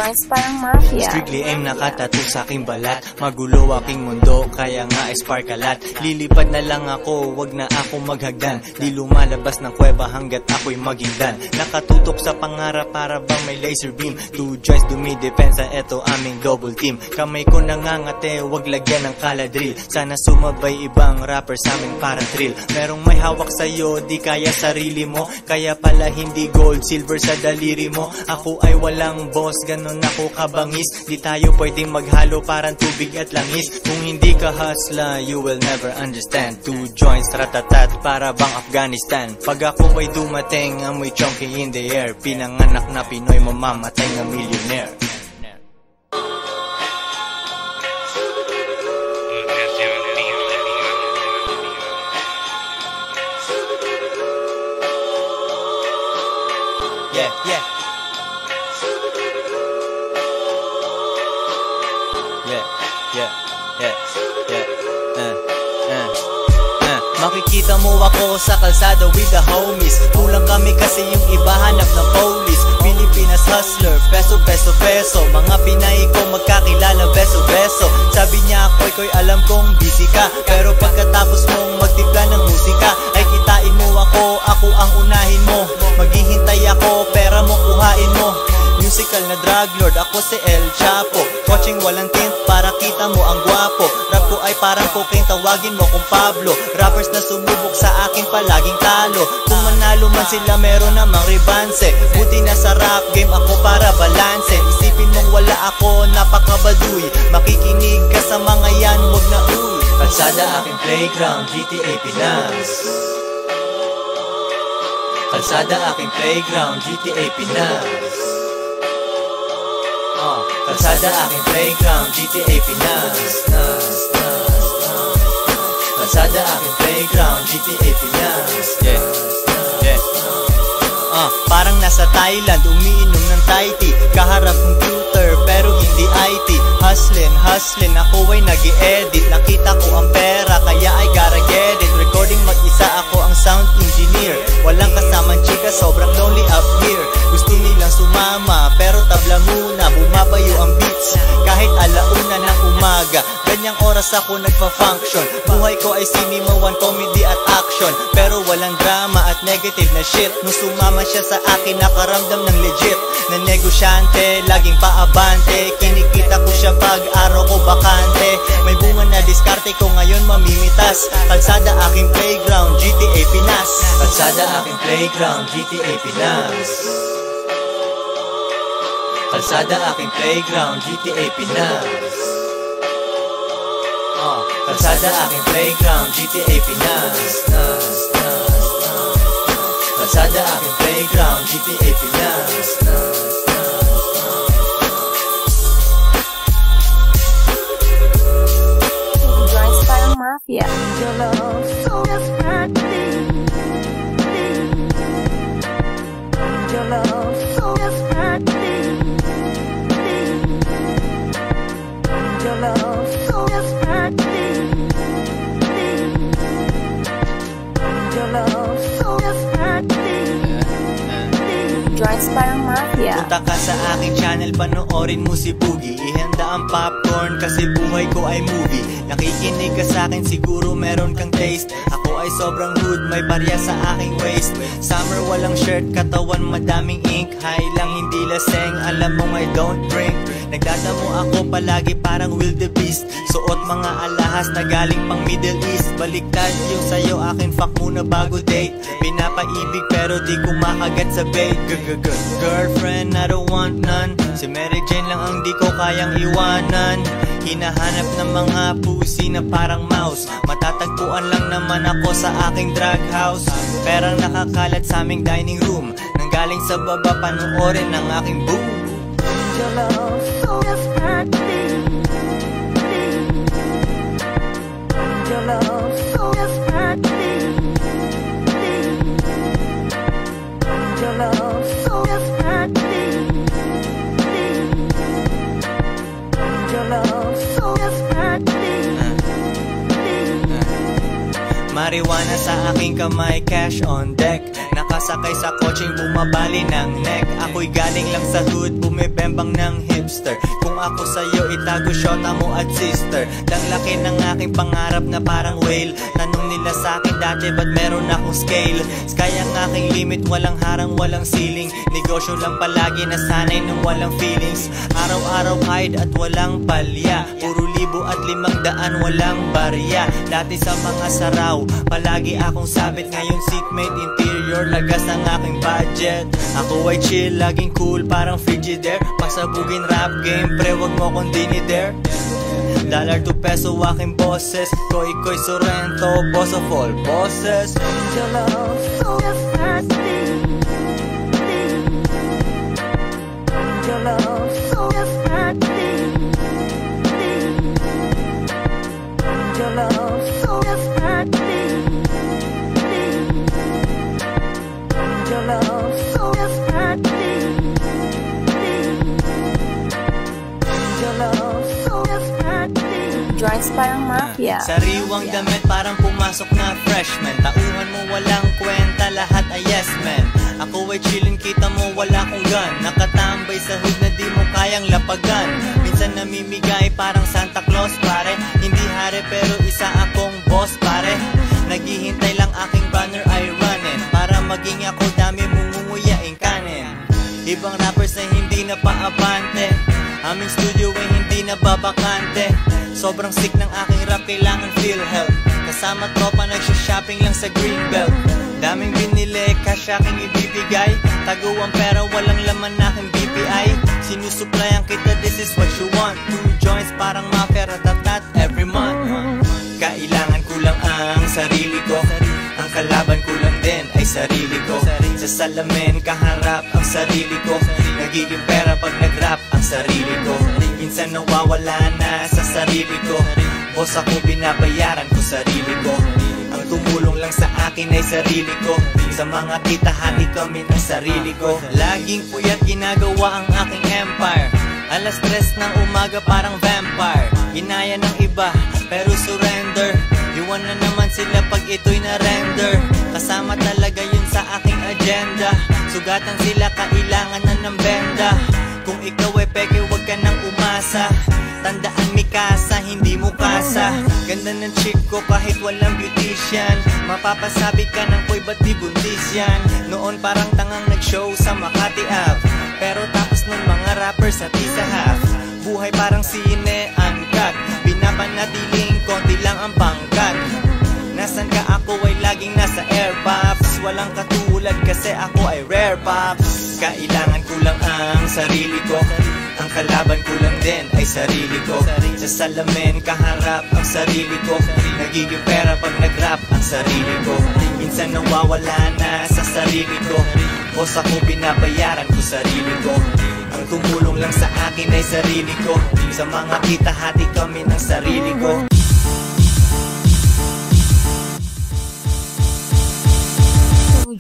Joints parang mafia. Strictly aim nakatattoo sa aking balat. Magulo aking mundo, kaya nga spark kalat. Lilipad na lang ako, wag na ako maghagdan. Di lumalabas ng kuweba hanggat ako'y magindan. Nakatutok sa pangarap para bang may laser beam. Two joints dumidepensa, eto aming double team. Kamay ko nangangate, wag lagyan ng kaladril. Sana sumabay ibang rapper sa amin para thrill. Merong may hawak sa'yo, di kaya sarili mo. Kaya pala hindi gold, silver sa daliri mo. Ako ay walang boss, ganon ako kabangis. Di tayo pwedeng maghalo parang tubig at langis. Kung hindi ka hustler, you will never understand. Two joints, ratatat, para bang Afghanistan. Pag ako ay dumating, amoy chunky in the air. Pinanganak na Pinoy, mamamatay na millionaire. Yeah, yeah. Yeah, yeah, yeah, yeah. Makikita mo ako sa kalsada with the homies. Kulang kami kasi yung iba hanap ng police. Pilipinas hustler, peso, peso, peso. Mga Pinay ko magkakilala, beso, beso. Sabi niya ko'y alam kong busy ka. Pero pagkatapos mong magtimpla ng musika, ay kitain mo ako ang unahin mo. Maghihintay ako, pera mo kuhain mo. Musical na drug lord, ako si El Chapo. Watching walang tint para kita mo ang gwapo. Rap ko ay parang cocaine, tawagin mo kong Pablo. Rappers na sumubok sa akin palaging talo. Kung manalo man sila meron namang rebanse. Buti na sa rap game ako para balanse. Isipin mong wala ako, napakabaduy. Makikinig ka sa mga yan, wag na uy. Kalsada aking playground, GTA Pinas. Kalsada aking playground, GTA Pinas. Kalsada aking playground, GTA Pinas. Kalsada aking playground, GTA Pinas. Yeah, yeah. Parang nasa Thailand, umiinom ng Thai tea. Kaharap computer, pero hindi IT. Hustlin, ako ay nag-i-edit. Nakita ko ang pera, kaya I gotta get it. Recording mag-isa, ako ang sound engineer. Walang kasamang chika, sobrang lonely up here. Gusto nilang sumama, pero tabla muna. Bumabayo ang beats, kahit alauna ng umaga. Ganyang oras ako nagpa-function. Buhay ko ay cinema, one comedy at action. Pero walang drama at negative na shit. Nung sumama siya sa akin, nakaramdam ng legit. Na negosyante, laging paabante. Kinikita ko siya pag araw ko bakante. May bunga na diskarte ko ngayon mamimitas. Kalsada aking playground, GTA Pinas. Kalsada aking playground, GTA Pinas. Kalsada aking playground, GTA Pinas. Kalsada aking playground, GTA Pinas. Kalsada aking playground, GTA Pinas. Joints parang mafia. Joints parang mafia. Punta ka sa aking channel, panoorin mo si Boogie. Ihanda ang popcorn kasi buhay ko ay movie. Nakikinig ka sa akin, siguro meron kang taste. Ako ay sobrang hood, may barya sa aking waist. Summer walang shirt, katawan madaming ink. High lang hindi laseng, alam mong I don't drink. Nagdadamo ako palagi parang wildebeest. Suot mga alahas na galing pang Middle East. Baliktad yung sayo, akin fuck muna bago date. Pinapaibig pero di ko makagat sa bait. Girlfriend, I don't want none. Si Mary Jane lang ang di ko kayang iwanan. Hinahanap ng mga pussy na parang mouse. Matatagpuan lang naman ako sa aking drug house. Perang nakakalat sa aming dining room. Nanggaling sa baba, panoorin ng aking boom. Your love, so desperately. Your love, so desperately. Your love, so desperately. Your love, so desperately. Marijuana sa aking kamay, cash on deck. Nakasakay sa kotseng bumabali ng neck. Ako'y galing lang sa hood, bumibembang ng hipster. Kung ako sa'yo, itago syota mo at sister. Lang laki ng aking pangarap na parang whale. Tanong nila sa'kin dati, ba't meron akong scale? Sky ang aking limit, walang harang, walang ceiling. Negosyo lang palagi, nasanay ng walang feelings. Araw-araw kahit at walang palya. Puro 1,500, walang barya. Dati sa mga saraw, palagi akong sabit. Ngayon seatmate, interior, lagas ang aking budget. Ako ay chill, laging cool, parang Frigidaire. Pasabugin rap game, pre, wag mo kong dinidare. Dollar to peso, aking bosses. Koy Sorrento, boss of all bosses. Your love so thirsty. Your love so thirsty. Your love so thirsty. Your love so thirsty. Your love so thirsty. Joints parang mafia. Sariwang damit parang pumasok na freshman. Tauhan mo walang kwenta, lahat ay yes man. Ako ay chillin, kita mo wala kong gun. Nakatambay sa hood na di mo kayang lapagan. Minsan namimigay parang Santa Claus pare. Hindi hari pero isa akong boss pare. Naghihintay lang aking banner ay running. Para maging ako dami mungunguyaing kanin. Ibang rappers na hindi na paabante. Aming studio ay hindi na babakante. Sobrang sick ng aking rap, kailangan feel help. Kasama tropa nagsha-shopping lang sa Greenbelt. Daming binili, cash aking ibibigay. Taguang pera, walang laman aking BPI. Sinusuplayan kita, this is what you want. 2 joints parang mafia, ratatat every month. Kailangan ko lang ang sarili ko. Ang kalaban ko lang din ay sarili ko. Sa salamin, kaharap ang sarili ko. Nagiging pera pag nag-rap ang sarili ko. Minsan nawawala na sa sarili ko. Boss ako, binabayaran ko sarili ko. Ang tumulong lang sa akin ay sarili ko. Sa mga kita, hati kami ng sarili ko. Laging puyat ginagawa ang aking empire. Alas 3 ng umaga parang vampire. Ginaya ng iba, pero surrender. Iwan na naman sila pag ito'y na-render. Kasama talaga yun sa aking agenda. Sugatan sila, kailangan na ng benda. Kung ikaw ay peke, wag ka nang umasa. Tandaan Mikasa, hindi mo kasa. Ganda ng chick ko kahit walang beautician. Mapapasabi ka ng ko'y ba't di buntis yan. Noon parang tangang nag-show sa Makati Ave. Pero tapos nun mga rappers at isa half. Buhay parang sine, uncut. Pinapanatiling konti lang ang pangkat. Nasaan ka, ako ay laging nasa air pops. Walang katulad kasi ako ay rare pops. Kailangan ko lang ang sarili ko. Ang kalaban ko lang din ay sarili ko. Sa salamin, kaharap ang sarili ko. Nagiging pera pag nag-rap ang sarili ko. Minsan nawawala na sa sarili ko. Boss ako, binabayaran ko sarili ko. Ang tumulong lang sa akin ay sarili ko. Sa mga kita, hati kami ng sarili ko.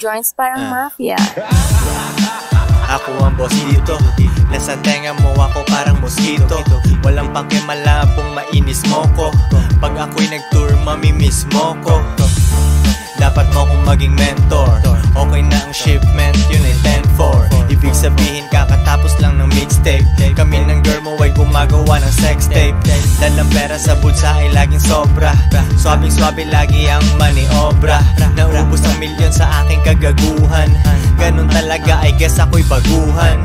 Joints parang mafia. Ako ang boss dito. Nasa tenga mo ako parang mosquito. Walang pakimalabong mainis mo ko. Pag ako'y nag-tour, mamimiss mo ko. Dapat mo kong maging mentor. Okay na ang shipment, yun ay 10-4. Ibig sabihin kakatapos lang ng mixtape. Kami ng girl mo ay gumagawa ng sex tape. Dalang pera sa bulsa ay laging sobra. Swabing-swabe lagi ang maniobra. Naubos ang milyon sa aking kagaguhan. Ganun talaga, I guess ako'y baguhan.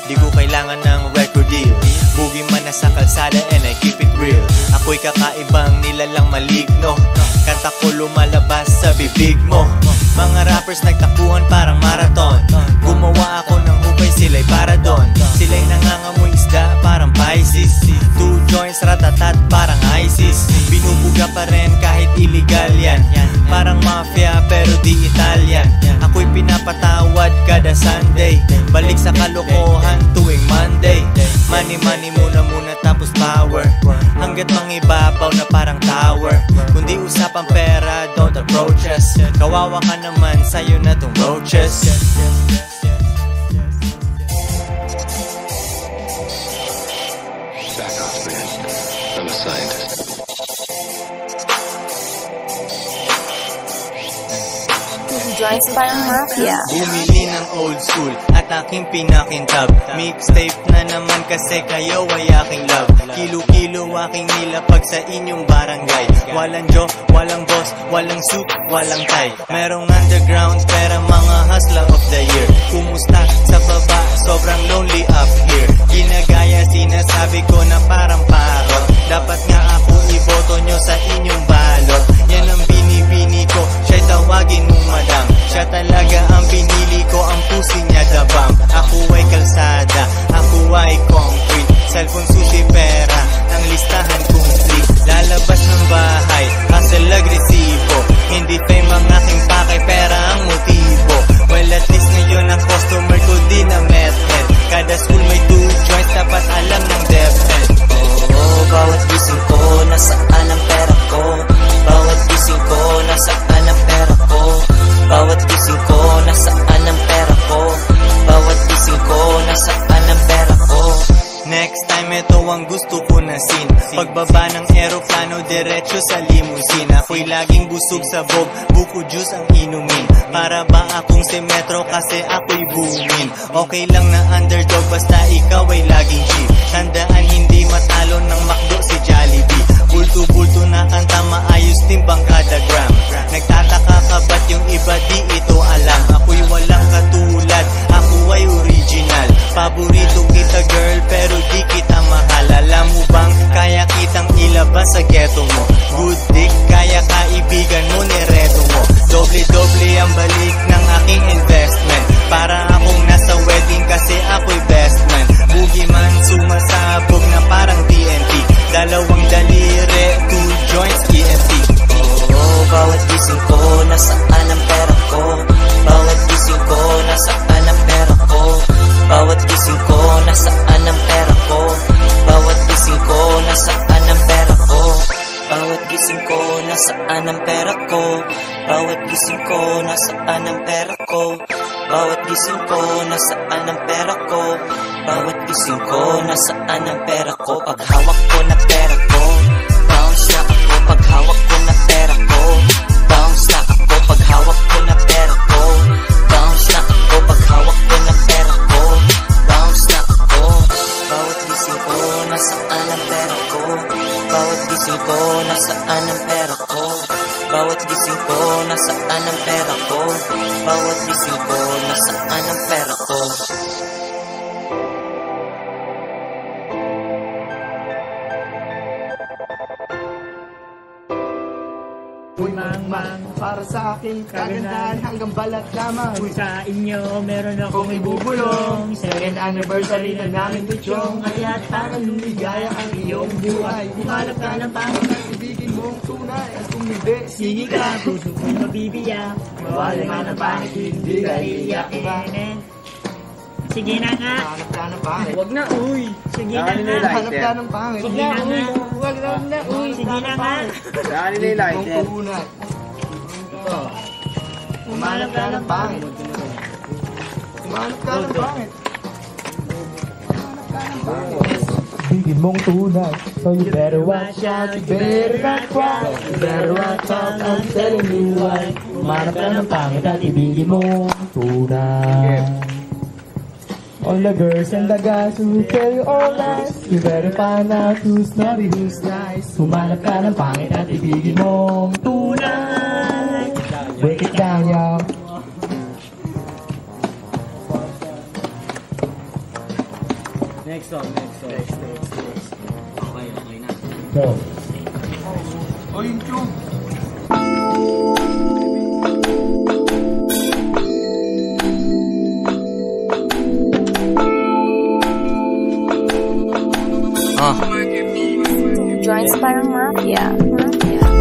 Di ko kailangan ng record deal. Boogie man na sa kalsada and I keep it real. Ako'y kakaibang nilalang maligno. Kanta ko lumalabas sa bibig mo. Mga rappers nagtakbuhan parang marathon. Gumawa ako ng hukay, sila'y para doon. Sila'y nangangamoy isda parang Pisces. 2 joints ratatat parang ISIS. Binubuga pa rin kahit illegal yan. Parang mafia pero di Italian. Ako'y pinapatawad kada Sunday. Balik sa kalokohan tuwing Monday. Money muna tapos power. Hanggat mangibabaw na parang tower. Kundi usapang pera, don't approach us. Kawawa ka naman, sa'yo na tong roaches. Back off, man. I'm a scientist. Joints Parang Mafia. Bumili ng old school at aking pinakintab. Mixtape na naman kasi kayo ay aking love. Kilo-kilo aking nilapag sa inyong barangay. Walang joke, walang boss, walang suit, walang tie. Merong underground pera, mga hustler of the year. Kumusta sa baba, sobrang lonely up here. Ginagaya, sinasabi ko na parang parot. Dapat nga ako iboto nyo sa inyong balot. Yan ang binibini ko, siya'y tawagin mong madam. Siya talaga ang pinili ko, ang pusi niya dabang. Ako ay kalsada, ako ay concrete. Cellphone, susi, pera, ang listahan complete. Lalabas ng bahay, hustle agresibo. Hindi fame ang aking pakay, pera ang motibo. Well, at least ngayon ang customer ko di na method. Kada school may 2 joints, dapat alam ng DepEd. Oh, bawat gising ko, nasaan ang pera ko? Bawat gising ko, nasaan ang pera ko? Bawat gising ko, nasaan ang pera ko? Bawat gising ko, nasaan ang pera ko? Next time, ito ang gusto ko na scene. Pagbaba ng aeroplano, diretso sa limousine. Ako'y laging busog sa bog, buko juice ang inumin. Para ba akong si Metro kasi ako'y booming. Okay lang na underdog, basta ikaw ay laging cheap. Tandaan, hindi matalo ng McDo si Jollibee. Bulto-bulto na kanta, maayos timbang kada gram. Nagtataka ka ba't yung iba di ito alam? Ako'y walang katulad, ako ay original. Paborito kita girl, pero di kita mahal. Alam mo bang kaya kitang ilabas sa ghetto mo? Good dick, kaya kaibigan mo, nireto mo. Doble-doble ang balik ng aking investment. Para akong nasa wedding kasi ako'y best man. Boogie man, sumasabog na parang TNT. Dalawang daliri, 2 joints, EMP. Oh, bawat gising ko, nasaan ang pera ko? Bawat gising ko, nasaan ang pera ko? Bawat gising ko, nasaan ang pera ko? Bawat gising ko, nasaan ang pera ko? Bawat gising ko, nasaan ang pera ko? Bawat gising ko, nasaan ang pera ko? Bawat gising ko, nasaan ang pera ko? Bawat gising ko, nasaan ang pera ko? Pag hawak ko na pera ko, bounce na ako. Pag hawak ko na pera ko, bounce na ako. Pag hawak ko na pera ko, bounce na ako. Pag hawak ko na pera ko, bounce na ako. Bawat gising ko, nasaan ang pera ko? Bawat gising ko, nasaan ang pera ko? Bawat gising ko, nasaan ang pera ko? Bawat gising ko, nasaan ang pera ko? Uy, mang, para sa akin, kagandahan hanggang balat lamang. Uy, sa inyo, meron akong ibubulong. Second anniversary na namin tutyong. Kaya't parang Lumigaya ang iyong buhay. Humanap ka ng pangit at ibigin mong tunay. At kung hindi, sige ka, puso ko'y mabibiyak. Mawala man ang pangit, hindi ka iiyakin. Sige na nga. hanap ka ng pangit. Huwag na, uy. Sige na nga. Hanap ka ng pangit. Sige na nga. Huwag na, uy. Sige na nga. Ibigin mong tunay. Humanap ka ng pangit. Humanap ka ng pangit. Bigin mong tunay, so you better watch out, you better not cry, you better watch out, I'm telling you why. Humanap ka ng pangit at ibigin mong tunay. All the girls and the guys who tell you all lies, you better find out who's naughty, who's nice. Humanap ka ng pangit at ibigin mong tunay. Break it down, y'all. Next song. Okay na. Go. Oh, yung tune. Joints Parang Mafia.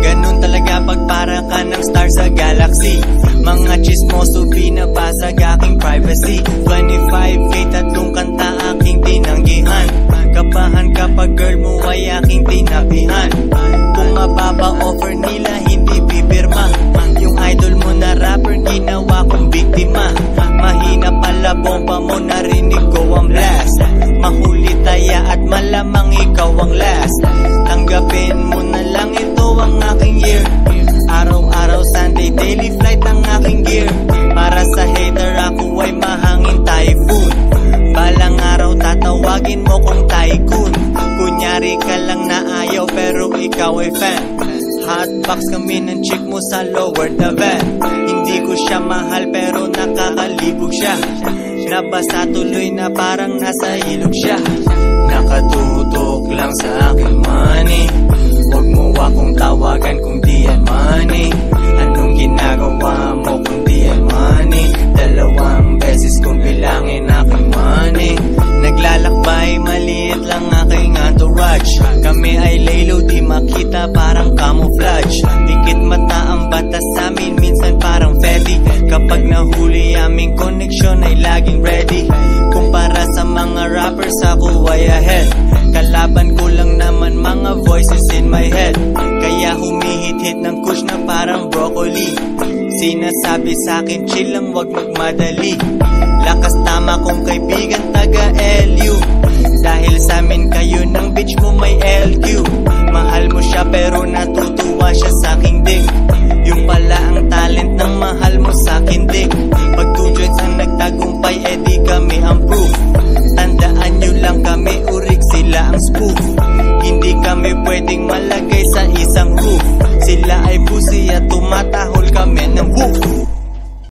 Ganun talaga pag para ka ng star sa galaxy. Mga chismoso pinabasag aking privacy. 25K, 3 kanta aking tinanggihan. Kabahan kapag girl mo ay aking tinabihan. Kung mababa offer nila hindi pipirma. Yung idol mo na rapper ginawa kong biktima. Mahina pala bomba mo, narinig ko ang blast. Mahuli taya at malamang ikaw ang last. Tanggapin mo na lang ito ang aking year. Araw-araw Sunday daily flight ang aking gear. Box kami ng chick mo sa lower the van. Hindi ko siya mahal pero nakakalibog siya. Nabasa tuloy na parang nasa ilog siya. Nakatutok lang sa aking money. Huwag mo akong tawagan kung di yan money. Anong ginagawa mo kung di yan money? 2 beses kong bilangin aking money. Naglalakbay, maliit lang aking entourage. Kami ay laylo, di makita parang camouflage. Dikit mata ang batas amin, minsan parang fetty. Kapag nahuli aming connection ay laging ready. Kumpara sa mga rappers ako ay ahead. Kalaban ko lang naman mga voices in my head. Kaya humihit-hit ng kush na parang broccoli. Sinasabi sa'kin chill lang, wag magmadali. Lakas tama kong kaibigan taga LU. Dahil sa'min kayo ng bitch mo may LQ. Mahal mo siya pero natutuwa siya sa'king ding. Yung pala ang talent ng mahal mo sa'kin ding. Pag 2 joints ang nagtagumpay, edi kami ang proof. Tandaan nyo lang kami urik, sila ang spoof. Hindi kami pwedeng malagay sa isang roof. Sila ay pussy at tumatahol kami ng woof.